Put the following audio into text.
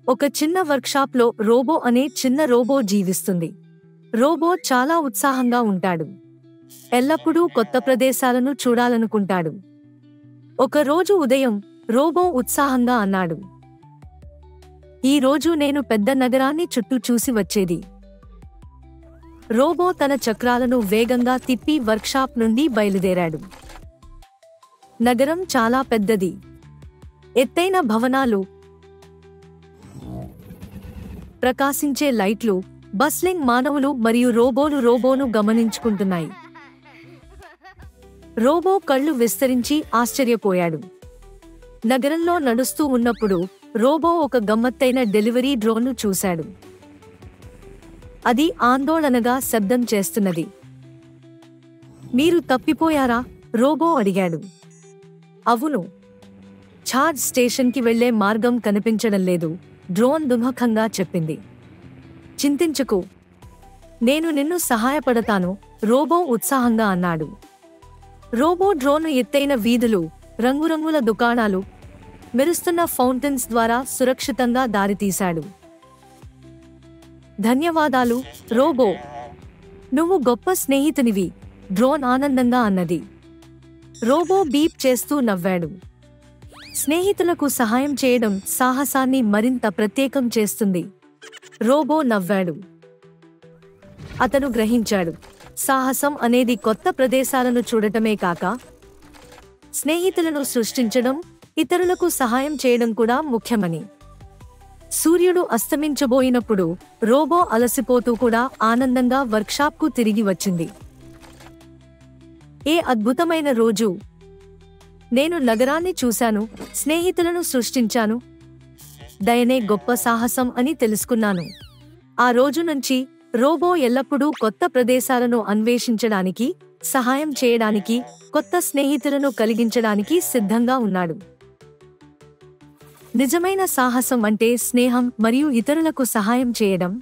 ఒక చిన్న వర్క్షాప్లో రోబో అనే చిన్న రోబో జీవిస్తుంది. రోబో చాలా ఉత్సాహంగా ఉంటాడు. ఎల్లప్పుడూ కొత్త ప్రదేశాలను చూడాలనుకుంటాడు. ఒక రోజు ఉదయం రోబో ఉత్సాహంగా అన్నాడు, "ఈ రోజు నేను పెద్ద నగరాన్ని చుట్టూ చూసి వచ్చేది." రోబో తన చక్రాలను వేగంగా తిప్పి వర్క్షాప్ నుండి బయలుదేరాడు. నగరం చాలా పెద్దది. ఎత్తైన భవనాలు, ప్రకాశించే లైట్లు, బస్లింగ్ మానవులు మరియు రోబోను గమనించుకుంటున్నాయి. రోబో కళ్ళు విస్తరించి ఆశ్చర్యపోయాడు. నగరంలో నడుస్తూ ఉన్నప్పుడు రోబో ఒక గమ్మత్తైన డెలివరీ డ్రోన్ను చూశాడు. అది ఆందోళనగా శబ్దం చేస్తున్నది. "మీరు తప్పిపోయారా?" రోబో అడిగాడు. "అవును. ఛార్జ్ స్టేషన్కి వెళ్లే మార్గం కనిపించడం లేదు," డ్రోన్ దుఃఖంగా చెప్పింది. "చింతించకు, నేను నిన్ను సహాయపడతాను," రోబో ఉత్సాహంగా అన్నాడు. రోబో డ్రోన్ ఎత్తైన వీధులు, రంగురంగుల దుకాణాలు, మెరుస్తున్న ఫౌంటైన్స్ ద్వారా సురక్షితంగా దారితీశాడు. "ధన్యవాదాలు రోబో, నువ్వు గొప్ప స్నేహితునివి," డ్రోన్ ఆనందంగా అన్నది. రోబో బీప్ చేస్తూ నవ్వాడు. స్నేహితులకు సహాయం చేయడం సాహసాన్ని మరింత ప్రత్యేకం చేస్తుంది. రోబో నవ్వాడు. అతను గ్రహించాడు, సాహసం అనేది కొత్త ప్రదేశాలను చూడటమే కాక, స్నేహితులను సృష్టించడం, ఇతరులకు సహాయం చేయడం కూడా ముఖ్యమని. సూర్యుడు అస్తమించబోయినప్పుడు రోబో అలసిపోతూ కూడా ఆనందంగా వర్క్షాప్కు తిరిగి వచ్చింది. "ఏ అద్భుతమైన రోజు! నేను నగరాన్ని చూశాను, స్నేహితులను సృష్టించాను. దయనే గొప్ప సాహసం అని తెలుసుకున్నాను." ఆ రోజు నుంచి రోబో ఎల్లప్పుడూ కొత్త ప్రదేశాలను అన్వేషించడానికి, సహాయం చేయడానికి, కొత్త స్నేహితులను కలిగించడానికి సిద్ధంగా ఉన్నాడు. నిజమైన సాహసం అంటే స్నేహం మరియు ఇతరులకు సహాయం చేయడం.